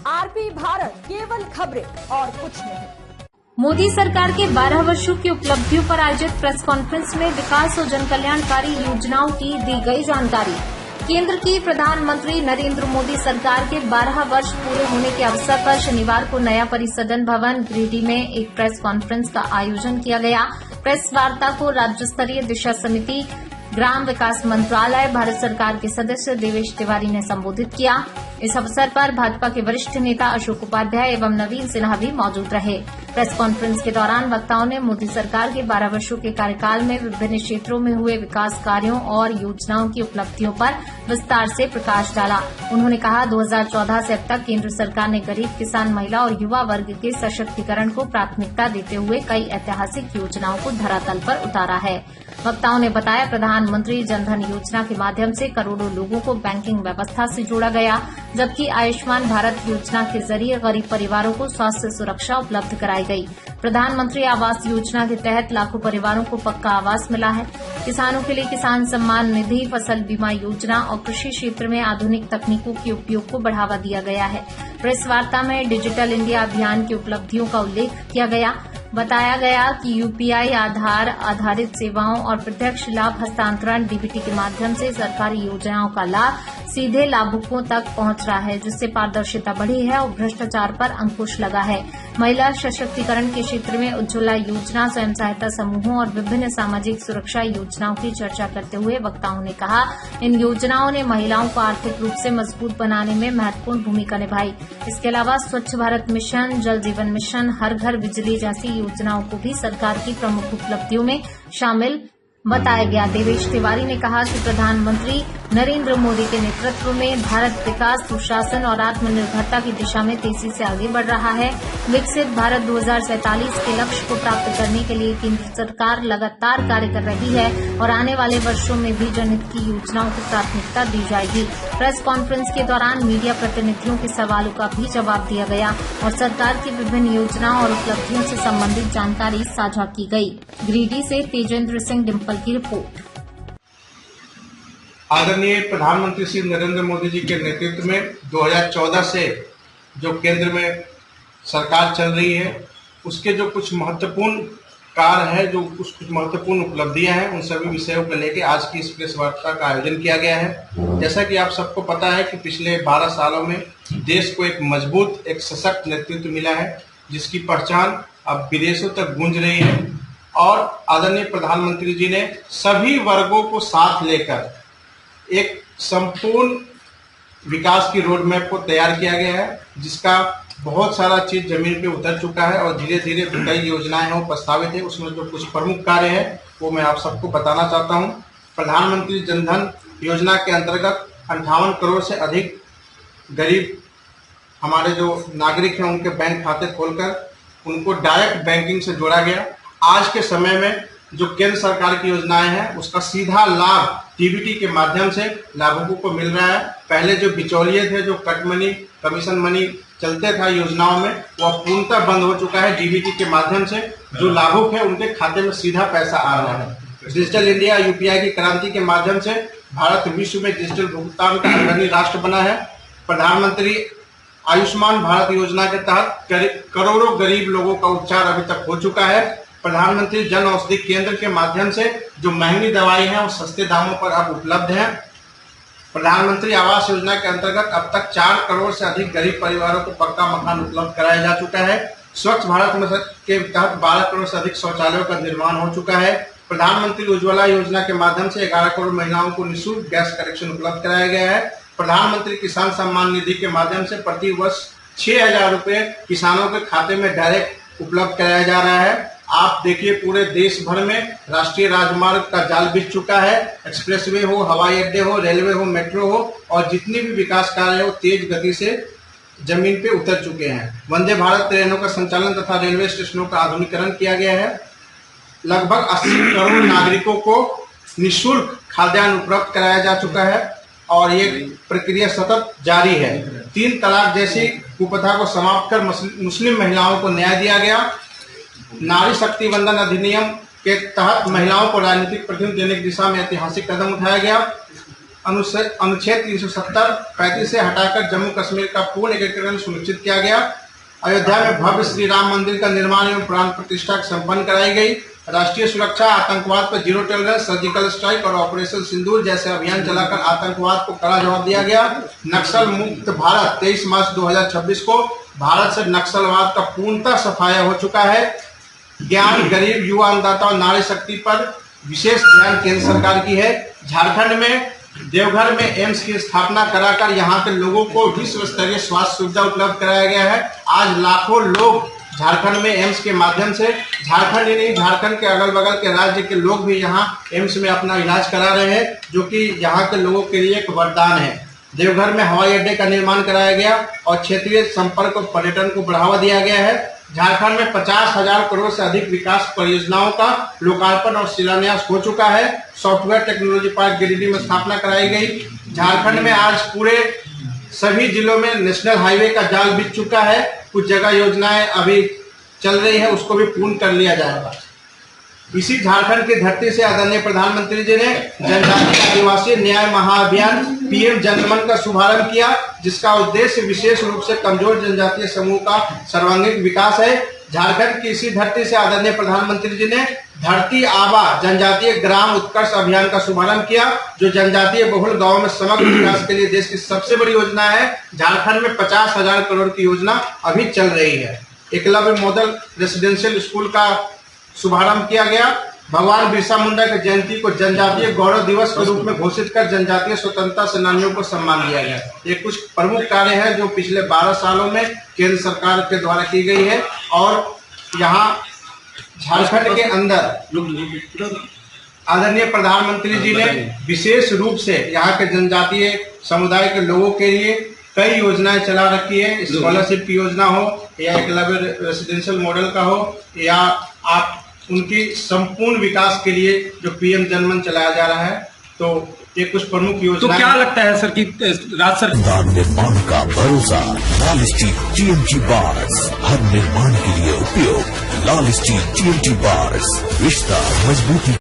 RP Bharat, केवल खबरें और कुछ नहीं। मोदी सरकार के 12 वर्षों की उपलब्धियों पर आयोजित प्रेस कॉन्फ्रेंस में विकास और जन कल्याणकारी योजनाओं की दी गई जानकारी। केंद्र की प्रधानमंत्री नरेंद्र मोदी सरकार के 12 वर्ष पूरे होने के अवसर पर शनिवार को नया परिसदन भवन गिरिडीह में एक प्रेस कॉन्फ्रेंस का आयोजन किया गया। प्रेस वार्ता को राज्य स्तरीय दिशा समिति, ग्राम विकास मंत्रालय, भारत सरकार के सदस्य देवेश तिवारी ने संबोधित किया। इस अवसर पर भाजपा के वरिष्ठ नेता अशोक उपाध्याय एवं नवीन सिन्हा भी मौजूद रहे। प्रेस कॉन्फ्रेंस के दौरान वक्ताओं ने मोदी सरकार के 12 वर्षों के कार्यकाल में विभिन्न क्षेत्रों में हुए विकास कार्यों और योजनाओं की उपलब्धियों पर विस्तार से प्रकाश डाला। उन्होंने कहा, 2014 से अब तक केंद्र सरकार ने गरीब, किसान, महिला और युवा वर्ग के सशक्तिकरण को प्राथमिकता देते हुए कई ऐतिहासिक योजनाओं को धरातल पर उतारा है। वक्ताओं ने बताया, प्रधानमंत्री जनधन योजना के माध्यम से करोड़ों लोगों को बैंकिंग व्यवस्था से जोड़ा गया, जबकि आयुष्मान भारत योजना के जरिए गरीब परिवारों को स्वास्थ्य सुरक्षा उपलब्ध कराई गई। प्रधानमंत्री आवास योजना के तहत लाखों परिवारों को पक्का आवास मिला है। किसानों के लिए किसान सम्मान निधि, फसल बीमा योजना और कृषि क्षेत्र में आधुनिक तकनीकों के उपयोग को बढ़ावा दिया गया है। प्रेस वार्ता में डिजिटल इंडिया अभियान की उपलब्धियों का उल्लेख किया गया। बताया गया कि यूपीआई, आधार आधारित सेवाओं और प्रत्यक्ष लाभ हस्तांतरण डीबीटी के माध्यम से सरकारी योजनाओं का लाभ सीधे लाभुकों तक पहुंच रहा है, जिससे पारदर्शिता बढ़ी है और भ्रष्टाचार पर अंकुश लगा है। महिला सशक्तिकरण के क्षेत्र में उज्ज्वला योजना, स्वयं सहायता समूहों और विभिन्न सामाजिक सुरक्षा योजनाओं की चर्चा करते हुए वक्ताओं ने कहा, इन योजनाओं ने महिलाओं को आर्थिक रूप से मजबूत बनाने में महत्वपूर्ण भूमिका निभाई। इसके अलावा स्वच्छ भारत मिशन, जल जीवन मिशन, हर घर बिजली जैसी योजनाओं को भी सरकार की प्रमुख उपलब्धियों में शामिल बताया गया। देवेश तिवारी ने कहा कि प्रधानमंत्री नरेंद्र मोदी के नेतृत्व में भारत विकास, सुशासन और आत्मनिर्भरता की दिशा में तेजी से आगे बढ़ रहा है। विकसित भारत 2047 के लक्ष्य को प्राप्त करने के लिए केंद्र सरकार लगातार कार्य कर रही है और आने वाले वर्षों में भी जनहित की योजनाओं को प्राथमिकता दी जाएगी। प्रेस कॉन्फ्रेंस के दौरान मीडिया प्रतिनिधियों के सवालों का भी जवाब दिया गया और सरकार की विभिन्न योजनाओं और उपलब्धियों से संबंधित जानकारी साझा की गई। गिरिडीह से तेजेंद्र सिंह डिम्पल की रिपोर्ट। आदरणीय प्रधानमंत्री श्री नरेंद्र मोदी जी के नेतृत्व में 2014 से जो केंद्र में सरकार चल रही है, उसके जो कुछ महत्वपूर्ण कार्य है, जो कुछ महत्वपूर्ण उपलब्धियां हैं, उन सभी विषयों को लेकर आज की इस प्रेस वार्ता का आयोजन किया गया है। जैसा कि आप सबको पता है कि पिछले 12 सालों में देश को एक मजबूत, एक सशक्त नेतृत्व मिला है, जिसकी पहचान अब विदेशों तक गूंज रही है। और आदरणीय प्रधानमंत्री जी ने सभी वर्गों को साथ लेकर एक संपूर्ण विकास की रोड मैप को तैयार किया गया है, जिसका बहुत सारा चीज जमीन पे उतर चुका है और धीरे धीरे कई योजनाएं हैं वो प्रस्तावित है। उसमें जो कुछ प्रमुख कार्य है वो मैं आप सबको बताना चाहता हूं। प्रधानमंत्री जनधन योजना के अंतर्गत 58 करोड़ से अधिक गरीब हमारे जो नागरिक हैं उनके बैंक खाते खोलकर उनको डायरेक्ट बैंकिंग से जोड़ा गया। आज के समय में जो केंद्र सरकार की योजनाएं हैं उसका सीधा लाभ डीबीटी के माध्यम से लाभुकों को मिल रहा है। पहले जो बिचौलिए थे, जो कट मनी, कमीशन मनी चलते था योजनाओं में, वो अब पूर्णतः बंद हो चुका है। डीबीटी के माध्यम से जो लाभुक है उनके खाते में सीधा पैसा आ रहा है। डिजिटल इंडिया यूपीआई की क्रांति के माध्यम से भारत विश्व में डिजिटल भुगतान का अग्रणी राष्ट्र बना है। प्रधानमंत्री आयुष्मान भारत योजना के तहत करोड़ों गरीब लोगों का उपचार अभी तक हो चुका है। प्रधानमंत्री जन औषधि केंद्र के माध्यम से जो महंगी दवाई है वो सस्ते दामों पर अब उपलब्ध है। प्रधानमंत्री आवास योजना के अंतर्गत अब तक 4 करोड़ से अधिक गरीब परिवारों को पक्का मकान उपलब्ध कराया जा चुका है। स्वच्छ भारत मिशन के तहत 12 करोड़ से अधिक शौचालयों का निर्माण हो चुका है। प्रधानमंत्री उज्ज्वला योजना के माध्यम से 11 करोड़ महिलाओं को निःशुल्क गैस कनेक्शन उपलब्ध कराया गया है। प्रधानमंत्री किसान सम्मान निधि के माध्यम से प्रति वर्ष 6,000 रुपए किसानों के खाते में डायरेक्ट उपलब्ध कराया जा रहा है। आप देखिए, पूरे देश भर में राष्ट्रीय राजमार्ग का जाल बिछ चुका है। एक्सप्रेसवे हो, हवाई अड्डे हो, रेलवे हो, मेट्रो हो और जितनी भी विकास कार्य है वो तेज गति से जमीन पे उतर चुके हैं। वंदे भारत ट्रेनों का संचालन तथा रेलवे स्टेशनों का आधुनिकीकरण किया गया है। लगभग 80 करोड़ नागरिकों को निःशुल्क खाद्यान्न उपलब्ध कराया जा चुका है और ये प्रक्रिया सतत जारी है। 3 तलाक जैसी कुप्रथा को समाप्त कर मुस्लिम महिलाओं को न्याय दिया गया। नारी शक्ति वंदन अधिनियम के तहत महिलाओं को राजनीतिक प्रतिनिधित्व देने की दिशा में ऐतिहासिक कदम उठाया गया। अनुच्छेद 370-35 से हटाकर जम्मू कश्मीर का पूर्ण एकीकरण सुनिश्चित किया गया। अयोध्या में भव्य श्री राम मंदिर का निर्माण एवं प्राण प्रतिष्ठा संपन्न कराई गई। राष्ट्रीय सुरक्षा, आतंकवाद पर जीरो टॉलरेंस, सर्जिकल स्ट्राइक और ऑपरेशन सिंदूर जैसे अभियान चलाकर आतंकवाद को कड़ा जवाब दिया गया। नक्सल मुक्त भारत 23 मार्च 2026 को भारत से नक्सलवाद का पूर्णतः सफाया हो चुका है। ज्ञान, गरीब, युवा, अन्नदाता और नारी शक्ति पर विशेष ध्यान केंद्र सरकार की है। झारखंड में देवघर में एम्स की स्थापना कराकर यहां के लोगों को विश्व स्तरीय स्वास्थ्य सुविधा उपलब्ध कराया गया है। आज लाखों लोग झारखंड में एम्स के माध्यम से, झारखंड ही नहीं, झारखंड के अगल बगल के राज्य के लोग भी यहां एम्स में अपना इलाज करा रहे हैं, जो कि यहां के लोगों के लिए एक वरदान है। देवघर में हवाई अड्डे का निर्माण कराया गया और क्षेत्रीय संपर्क और पर्यटन को बढ़ावा दिया गया है। झारखंड में 50,000 करोड़ से अधिक विकास परियोजनाओं का लोकार्पण और शिलान्यास हो चुका है। सॉफ्टवेयर टेक्नोलॉजी पार्क गिरिडीह में स्थापना कराई गई। झारखंड में आज पूरे सभी जिलों में नेशनल हाईवे का जाल बिछ चुका है। कुछ जगह योजनाएं अभी चल रही है, उसको भी पूर्ण कर लिया जाएगा। इसी झारखंड की धरती से आदरणीय प्रधानमंत्री जी ने जनजातीय आदिवासी न्याय महाअभियान पीएम जनमन का शुभारंभ किया, जिसका उद्देश्य विशेष रूप से कमजोर जनजातीय समूह का सर्वांगीण विकास है। झारखंड की इसी धरती से आदरणीय प्रधानमंत्री जी ने धरती आबा जनजातीय ग्राम उत्कर्ष अभियान का शुभारंभ किया, जो जनजातीय बहुल गांवों में समग्र विकास के लिए देश की सबसे बड़ी योजना है। झारखंड में 50,000 करोड़ की योजना अभी चल रही है। एकलव्य मॉडल रेसिडेंशियल स्कूल का शुभारंभ किया गया। भगवान बिरसा मुंडा की जयंती को जनजातीय गौरव दिवस के रूप में घोषित कर जनजातीय स्वतंत्रता सेनानियों को सम्मान दिया गया। ये कुछ प्रमुख कार्य हैं जो पिछले 12 सालों में केंद्र सरकार के द्वारा की गई है। और यहाँ झारखंड के अंदर आदरणीय प्रधानमंत्री जी ने विशेष रूप से यहाँ के जनजातीय समुदाय के लोगों के लिए कई योजनाएं चला रखी है। स्कॉलरशिप की योजना हो या एकलव्य रेसिडेंशियल मॉडल का हो, या आप उनकी संपूर्ण विकास के लिए जो पीएम जनमन चलाया जा रहा है, तो ये कुछ प्रमुख योजना। तो क्या लगता है सर कि राज्य सरकार निर्माण का भरोसा लाल स्टील TMT बार्स, हर निर्माण के लिए उपयोग। लाल स्टील TMT बार्स, रिश्ता मजबूती।